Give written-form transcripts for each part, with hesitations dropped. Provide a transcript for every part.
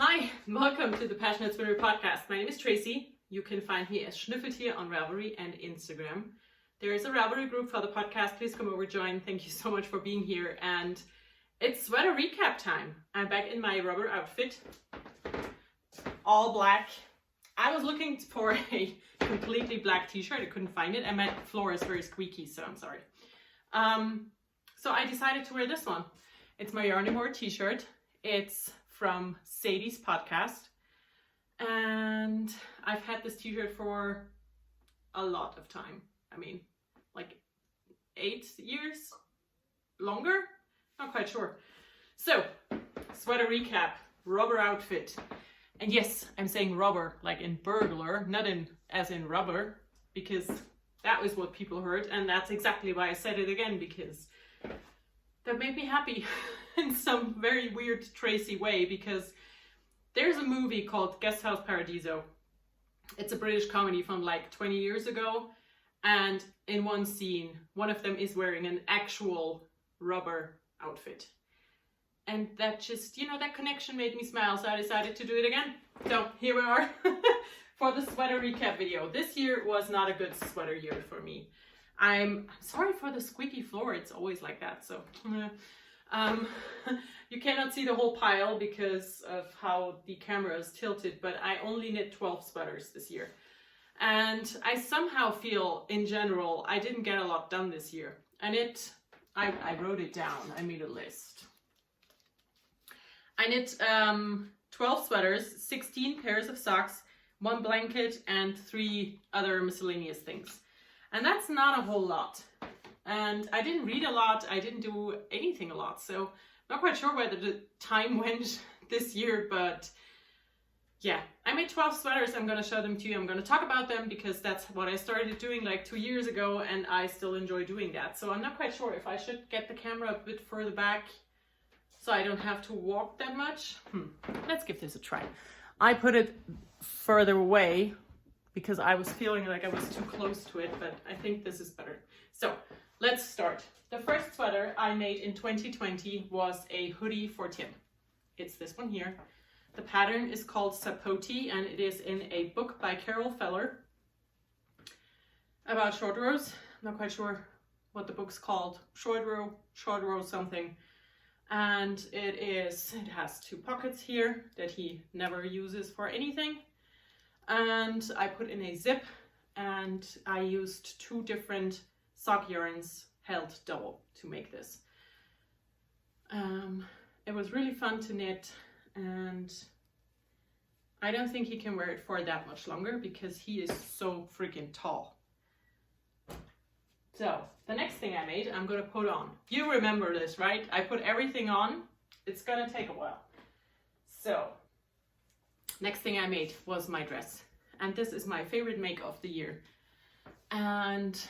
Hi, welcome to the Passionate Sweater podcast. My name is Tracy. You can find me as Schnüffeltier on Ravelry and Instagram. There is a Ravelry group for the podcast. Please come over, join. Thank you so much for being here. And it's sweater recap time. I'm back in my rubber outfit, all black. I was looking for a completely black t-shirt. I couldn't find it, and my floor is very squeaky, so I'm sorry. So I decided to wear this one. It's my Yarn More t-shirt. It's from Sadie's podcast, and I've had this t-shirt for a lot of time. I mean, like 8 years, longer, not quite sure. So, sweater recap, rubber outfit, and yes, I'm saying rubber like in burglar, not in as in rubber, because that was what people heard, and that's exactly why I said it again, because that made me happy in some very weird Tracy way, because there's a movie called Guest House Paradiso. It's a British comedy from like 20 years ago, and in one scene, one of them is wearing an actual rubber outfit. And that just, you know, that connection made me smile, so I decided to do it again. So here we are for the sweater recap video. This year was not a good sweater year for me. I'm sorry for the squeaky floor, it's always like that, so you cannot see the whole pile because of how the camera is tilted, but I only knit 12 sweaters this year. And I somehow feel, in general, I didn't get a lot done this year. And I wrote it down, I made a list. I knit 12 sweaters, 16 pairs of socks, 1 blanket, and 3 other miscellaneous things. And that's not a whole lot. And I didn't read a lot, I didn't do anything a lot, so not quite sure where the time went this year, but yeah, I made 12 sweaters. I'm gonna show them to you. I'm gonna talk about them because that's what I started doing like 2 years ago, and I still enjoy doing that. So I'm not quite sure if I should get the camera a bit further back so I don't have to walk that much. Let's give this a try. I put it further away because I was feeling like I was too close to it, but I think this is better. So let's start. The first sweater I made in 2020 was a hoodie for Tim. It's this one here. The pattern is called Sapoti, and it is in a book by Carol Feller about short rows. I'm not quite sure what the book's called. Short row something. And it has 2 pockets here that he never uses for anything. And I put in a zip, and I used 2 different sock yarns held double to make this. It was really fun to knit, and I don't think he can wear it for that much longer because he is so freaking tall. So the next thing I made, I'm gonna put on. You remember this, right? I put everything on. It's gonna take a while. So next thing I made was my dress, and this is my favorite make of the year. And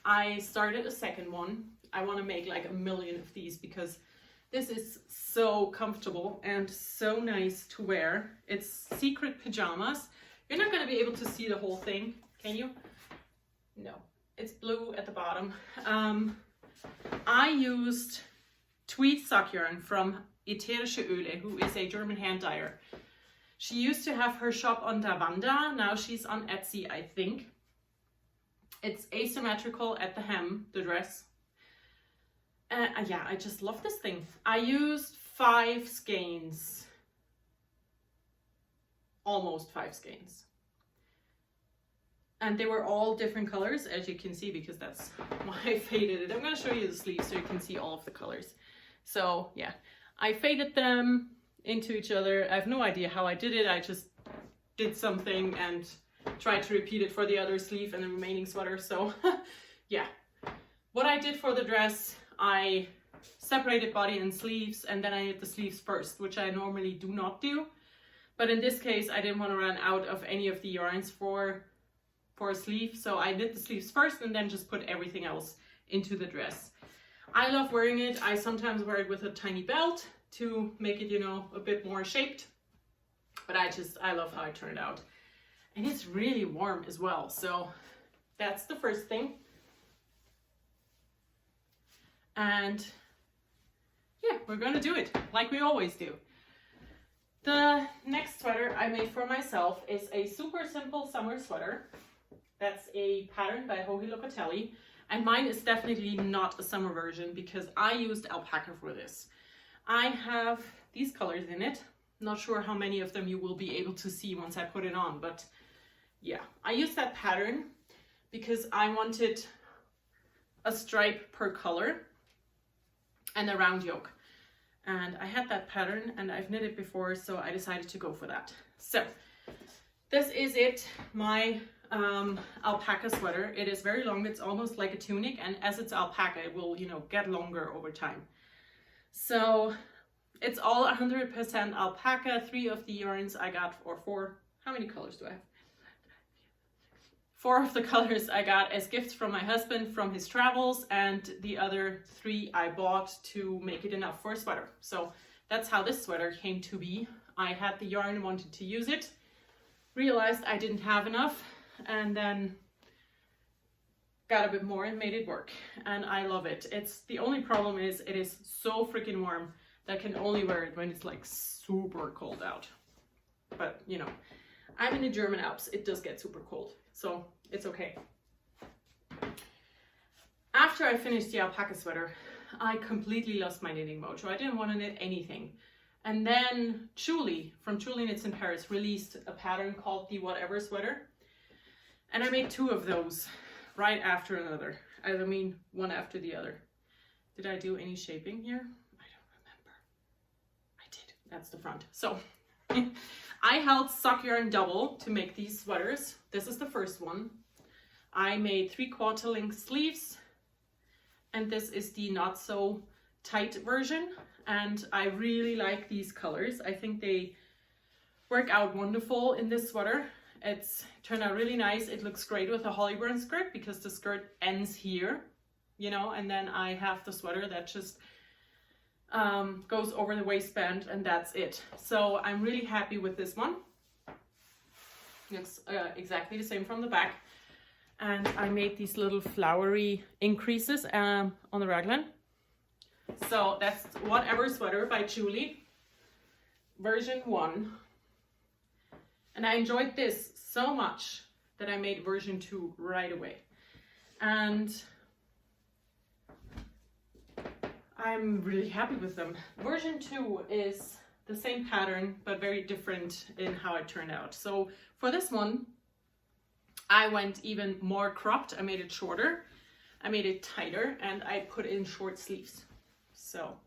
I started a second one. I want to make like 1 million of these because this is so comfortable and so nice to wear. It's secret pajamas. You're not going to be able to see the whole thing, can you? No, it's blue at the bottom. I used tweed sock yarn from Ätherische Öle, who is a German hand dyer. She used to have her shop on Davanda. Now she's on Etsy, I think. It's asymmetrical at the hem, the dress. Yeah, I just love this thing. I used 5 skeins. Almost 5 skeins. And they were all different colors, as you can see, because that's why I faded it. I'm going to show you the sleeves so you can see all of the colors. So yeah, I faded them into each other. I have no idea how I did it. I just did something and tried to repeat it for the other sleeve and the remaining sweater. So yeah, what I did for the dress, I separated body and sleeves, and then I knit the sleeves first, which I normally do not do. But in this case, I didn't want to run out of any of the yarns for a sleeve. So I knit the sleeves first and then just put everything else into the dress. I love wearing it. I sometimes wear it with a tiny belt to make it, you know, a bit more shaped. But I love how it turned out. And it's really warm as well. So that's the first thing. And yeah, we're gonna do it like we always do. The next sweater I made for myself is a super simple summer sweater. That's a pattern by Hoodie Locatelli. And mine is definitely not a summer version because I used alpaca for this. I have these colors in it. Not sure how many of them you will be able to see once I put it on, but yeah. I used that pattern because I wanted a stripe per color and a round yoke. And I had that pattern and I've knit it before, so I decided to go for that. So this is it, my alpaca sweater. It is very long, it's almost like a tunic, and as it's alpaca, it will, you know, get longer over time. So it's all 100% alpaca. 3 of the yarns I got, or 4, how many colors do I have? 4 of the colors I got as gifts from my husband from his travels, and the other 3 I bought to make it enough for a sweater. So that's how this sweater came to be. I had the yarn, wanted to use it, realized I didn't have enough, and then got a bit more and made it work. And I love it. It's the only problem is it is so freaking warm that I can only wear it when it's like super cold out. But you know, I'm in the German Alps, it does get super cold, so it's okay. After I finished the alpaca sweater, I completely lost my knitting mojo. I didn't want to knit anything. And then Julie from Julie Knits in Paris released a pattern called the Whatever sweater. And I made 2 of those right after another. I mean, one after the other. Did I do any shaping here? I don't remember. I did. That's the front. So I held sock yarn double to make these sweaters. This is the first one. I made 3/4 length sleeves, and this is the not so tight version. And I really like these colors. I think they work out wonderful in this sweater. It's turned out really nice. It looks great with a Hollyburn skirt because the skirt ends here, you know, and then I have the sweater that just goes over the waistband, and that's it. So I'm really happy with this one. Looks exactly the same from the back. And I made these little flowery increases on the raglan. So that's Whatever sweater by Julie, version 1. And I enjoyed this so much that I made version 2 right away. And I'm really happy with them. Version 2 is the same pattern, but very different in how it turned out. So for this one, I went even more cropped. I made it shorter, I made it tighter, and I put in short sleeves. So,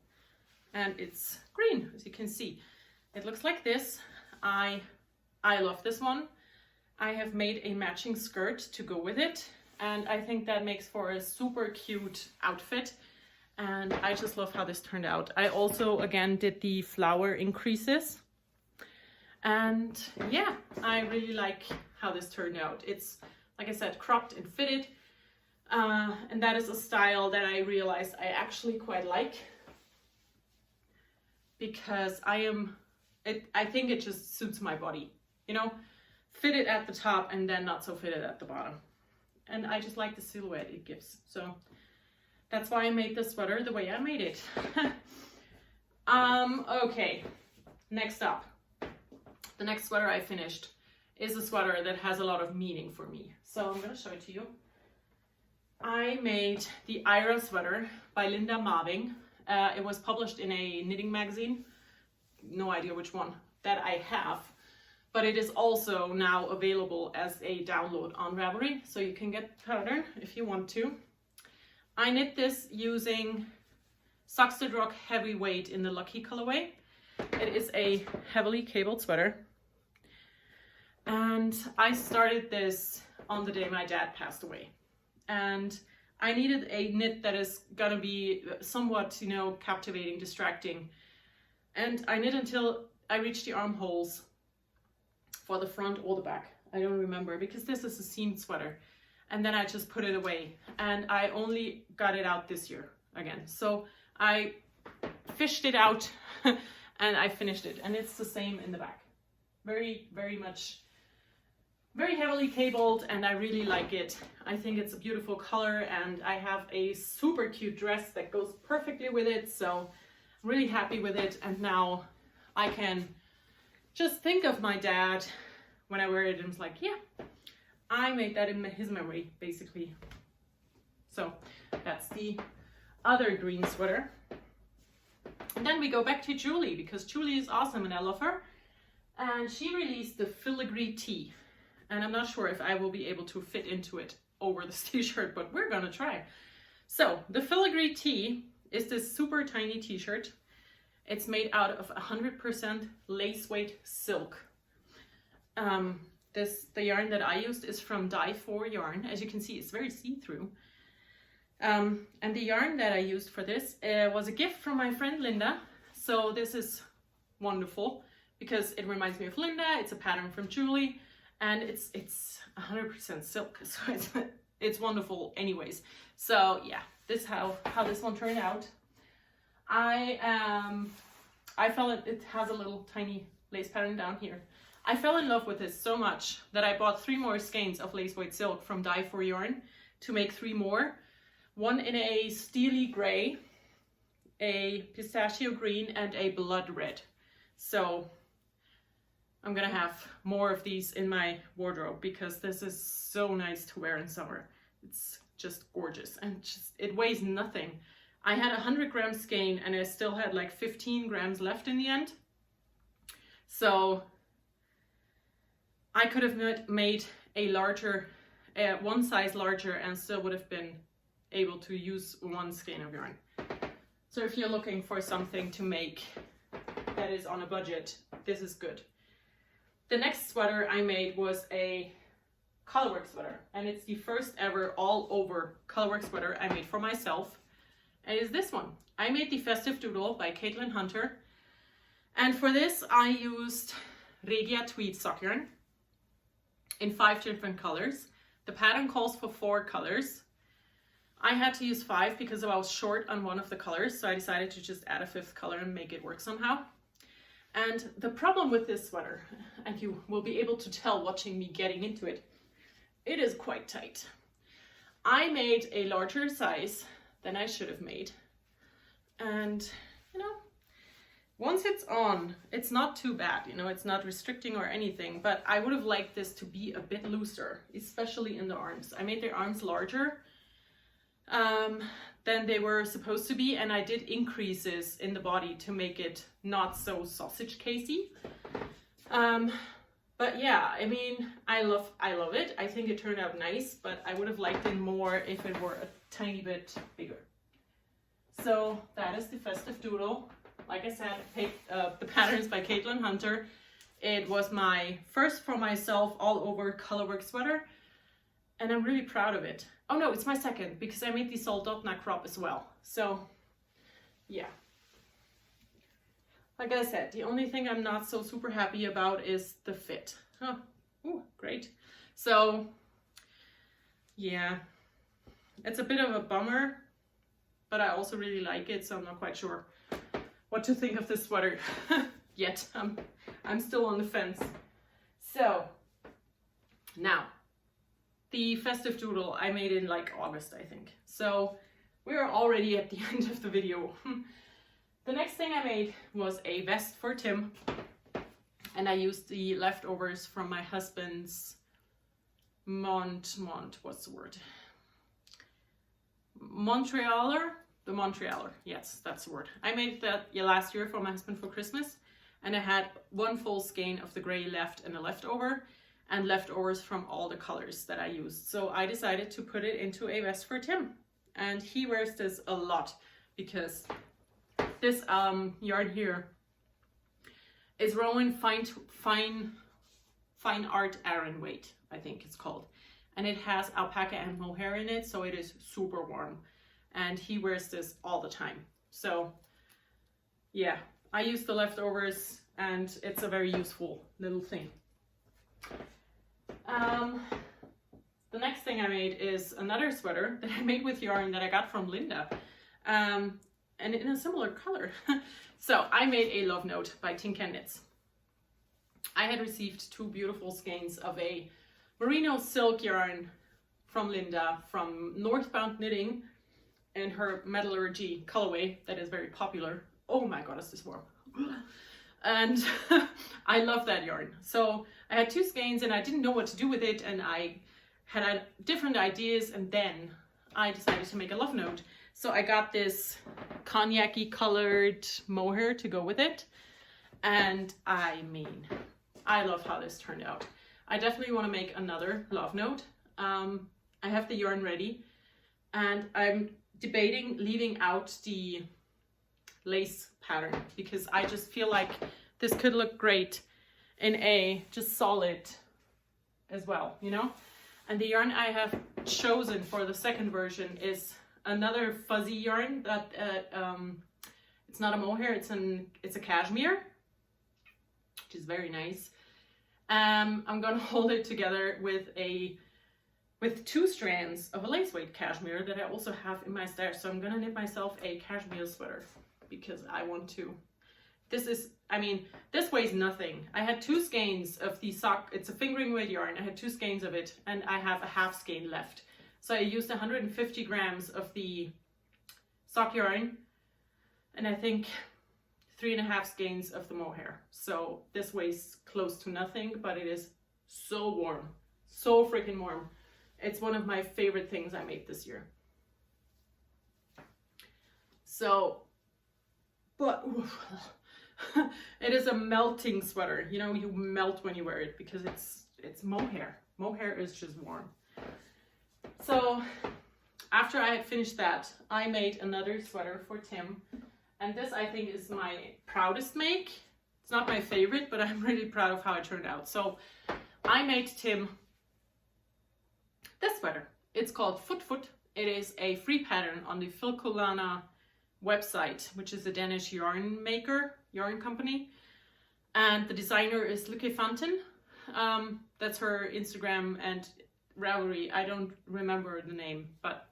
and it's green, as you can see. It looks like this. I love this one. I have made a matching skirt to go with it, and I think that makes for a super cute outfit, and I just love how this turned out. I also again did the flower increases, and yeah, I really like how this turned out. It's, like I said, cropped and fitted, and that is a style that I realized I actually quite like, because I think it just suits my body. You know, fitted at the top and then not so fitted at the bottom. And I just like the silhouette it gives. So that's why I made this sweater the way I made it. Okay, next up. The next sweater I finished is a sweater that has a lot of meaning for me. So I'm going to show it to you. I made the Ira Sweater by Linda Marving. It was published in a knitting magazine. No idea which one that I have. But it is also now available as a download on Ravelry, so you can get the pattern if you want to. I knit this using Soxted Rock Heavyweight in the Lucky colorway. It is a heavily cabled sweater. And I started this on the day my dad passed away. And I needed a knit that is gonna be somewhat, you know, captivating, distracting. And I knit until I reached the armholes for the front or the back. I don't remember, because this is a seamed sweater. And then I just put it away. And I only got it out this year again. So I fished it out and I finished it. And it's the same in the back. Very, very much, very heavily cabled, and I really like it. I think it's a beautiful color, and I have a super cute dress that goes perfectly with it. So I'm really happy with it. And now I can just think of my dad when I wear it and was like, yeah, I made that in his memory, basically. So that's the other green sweater. And then we go back to Julie, because Julie is awesome and I love her. And she released the Filigree Tee. And I'm not sure if I will be able to fit into it over this t-shirt, but we're gonna try. So the Filigree Tee is this super tiny t-shirt. It's made out of 100% lace weight silk. The yarn that I used is from Dye 4 yarn. As you can see, it's very see-through. And the yarn that I used for this was a gift from my friend Linda. So this is wonderful because it reminds me of Linda. It's a pattern from Julie, and it's 100% silk. So it's wonderful anyways. So yeah, this is how this one turned out. I felt it has a little tiny lace pattern down here. I fell in love with this so much that I bought 3 more skeins of lace weight silk from Dye 4 yarn to make 3 more. One in a steely gray, a pistachio green, and a blood red. So I'm gonna have more of these in my wardrobe because this is so nice to wear in summer. It's just gorgeous, and it weighs nothing. I had a 100-gram skein and I still had like 15 grams left in the end. So I could have made a larger, one size larger, and still would have been able to use 1 skein of yarn. So if you're looking for something to make that is on a budget, this is good. The next sweater I made was a colorwork sweater, and it's the first ever all over colorwork sweater I made for myself. And it is this one. I made the Festive Doodle by Caitlin Hunter, and for this I used Regia tweed sock yarn in 5 different colors. The pattern calls for 4 colors. I had to use 5 because I was short on one of the colors, so I decided to just add a 5th color and make it work somehow. And the problem with this sweater, and you will be able to tell watching me getting into it, it is quite tight. I made a larger size than I should have made. And, you know, once it's on, it's not too bad, you know, it's not restricting or anything, but I would have liked this to be a bit looser, especially in the arms. I made the arms larger than they were supposed to be, and I did increases in the body to make it not so sausage casey. But yeah, I mean, I love it. I think it turned out nice, but I would have liked it more if it were a tiny bit bigger. So that is the Festive Doodle. Like I said, the pattern's by Caitlin Hunter. It was my first for myself all over colorwork sweater, and I'm really proud of it. Oh no, it's my second, because I made the Soldotna crop as well. So yeah. Like I said, the only thing I'm not so super happy about is the fit. Oh, ooh, great. So yeah, it's a bit of a bummer, but I also really like it, so I'm not quite sure what to think of this sweater yet. I'm still on the fence. So now, the Festive Doodle I made in like August, I think. So we're already at the end of the video. The next thing I made was a vest for Tim, and I used the leftovers from my husband's what's the word? Montrealer? The Montrealer, yes, that's the word. I made that last year for my husband for Christmas, and I had 1 full skein of the gray left and a leftover, and leftovers from all the colors that I used. So I decided to put it into a vest for Tim, and he wears this a lot because this yarn here is Rowan Fine Art Aran weight, I think it's called, and it has alpaca and mohair in it, so it is super warm, and he wears this all the time. So yeah, I use the leftovers, and it's a very useful little thing. The next thing I made is another sweater that I made with yarn that I got from Linda, and in a similar color. So I made a Love Note by Tinka Knits. I had received 2 beautiful skeins of a merino silk yarn from Linda from Northbound Knitting in her Metallurgy colorway that is very popular. Oh my god, is this warm. And I love that yarn. So I had 2 skeins and I didn't know what to do with it, and I had different ideas, and then I decided to make a love note. So I got this cognac-y colored mohair to go with it. And I mean, I love how this turned out. I definitely want to make another love note. I have the yarn ready, and I'm debating leaving out the lace pattern because I just feel like this could look great in a just solid as well, you know? And the yarn I have chosen for the second version is another fuzzy yarn that it's not a mohair, it's a cashmere, which is very nice. I'm gonna hold it together with 2 strands of a lace weight cashmere that I also have in my stash. So I'm gonna knit myself a cashmere sweater because I want to. This weighs nothing. I had 2 skeins of the sock. It's a fingering weight yarn. I had 2 skeins of it, and I have a half skein left. So I used 150 grams of the sock yarn, and I think 3.5 skeins of the mohair. So this weighs close to nothing, but it is so warm, so freaking warm. It's one of my favorite things I made this year. So, but it is a melting sweater. You know, you melt when you wear it because it's mohair. Mohair is just warm. So after I had finished that, I made another sweater for Tim. And this, I think, is my proudest make. It's not my favorite, but I'm really proud of how it turned out. So I made Tim this sweater. It's called Foot Foot. It is a free pattern on the Filcolana website, which is a Danish yarn company. And the designer is Lykke Fanten. That's her Instagram and Ravelry. I don't remember the name, but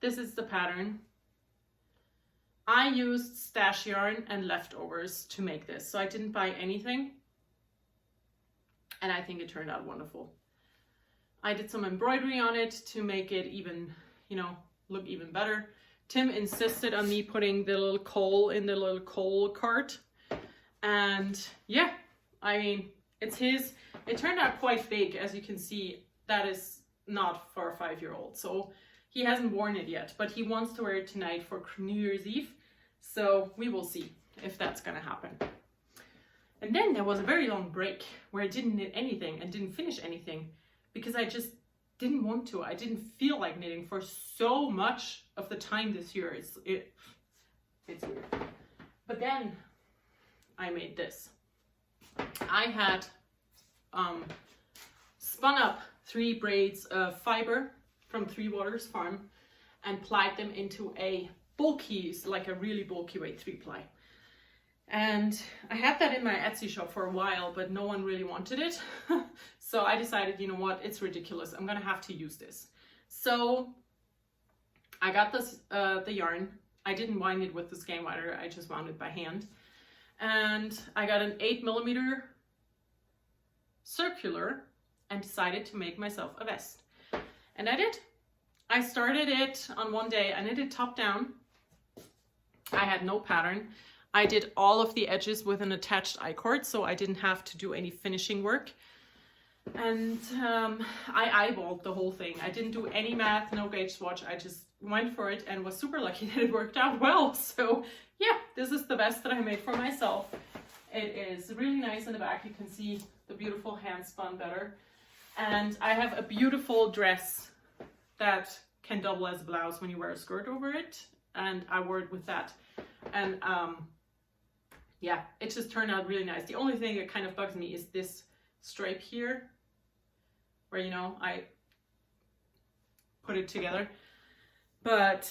this is the pattern. I used stash yarn and leftovers to make this, so I didn't buy anything, and I think it turned out wonderful. I did some embroidery on it to make it even, you know, look even better. Tim insisted on me putting the little coal in the little coal cart, and yeah, I mean, it's his. It turned out quite big, as you can see. That is not for a 5-year-old, so he hasn't worn it yet, but he wants to wear it tonight for New Year's Eve. So we will see if that's gonna happen. And then there was a very long break where I didn't knit anything and didn't finish anything because I just didn't want to. I didn't feel like knitting for so much of the time this year. It's weird. But then I made this. I had spun up 3 braids of fiber from Three Waters Farm and plied them into a bulky, like a really bulky weight 3-ply. And I had that in my Etsy shop for a while, but no one really wanted it. So I decided, you know what, it's ridiculous. I'm gonna have to use this. So I got this, the yarn. I didn't wind it with the skein winder. I just wound it by hand. And I got an 8mm circular and decided to make myself a vest. And I did. I started it on one day. I knit it top down. I had no pattern. I did all of the edges with an attached I-cord, so I didn't have to do any finishing work. And I eyeballed the whole thing. I didn't do any math, no gauge swatch. I just went for it and was super lucky that it worked out well. So yeah, this is the vest that I made for myself. It is really nice in the back. You can see the beautiful hand spun better. And I have a beautiful dress that can double as a blouse when you wear a skirt over it. And I wore it with that. And yeah, it just turned out really nice. The only thing that kind of bugs me is this stripe here, where, you know, I put it together. But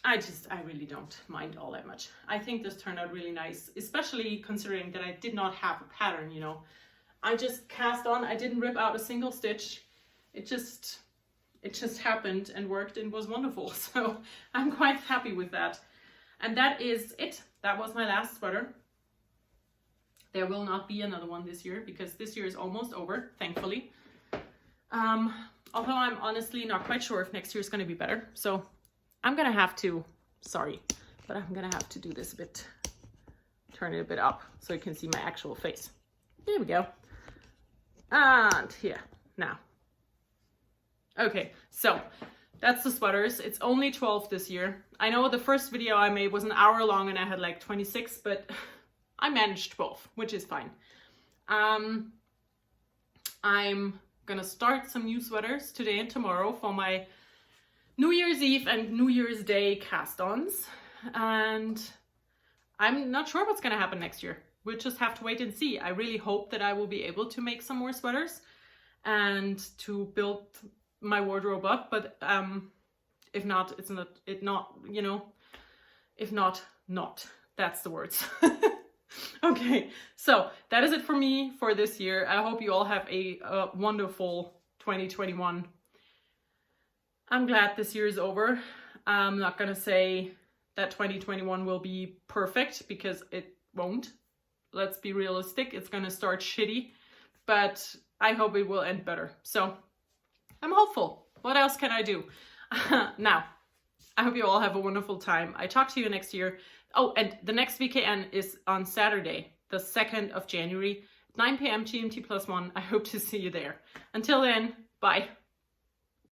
I really don't mind all that much. I think this turned out really nice, especially considering that I did not have a pattern, you know. I just cast on, I didn't rip out a single stitch. It just happened and worked and was wonderful. So I'm quite happy with that. And that is it. That was my last sweater. There will not be another one this year because this year is almost over, thankfully. Although I'm honestly not quite sure if next year is going to be better. So I'm going to have to, sorry, but I'm going to have to do this a bit, turn it a bit up so you can see my actual face. There we go. And here, now. Okay, so that's the sweaters. It's only 12 this year. I know the first video I made was an hour long and I had like 26, but I managed 12, which is fine. I'm gonna start some new sweaters today and tomorrow for my New Year's Eve and New Year's Day cast-ons. And I'm not sure what's gonna happen next year. We'll just have to wait and see. I really hope that I will be able to make some more sweaters and to build my wardrobe up, but if not, you know, if not, that's the words. Okay, so that is it for me for this year. I hope you all have a wonderful 2021. I'm glad this year is over. I'm not gonna say that 2021 will be perfect because it won't. Let's be realistic, it's gonna start shitty, but I hope it will end better. So I'm hopeful. What else can I do? Now, I hope you all have a wonderful time. I talk to you next year. Oh, and the next VKN is on Saturday, the 2nd of January, 9 p.m. GMT+1. I hope to see you there. Until then, bye.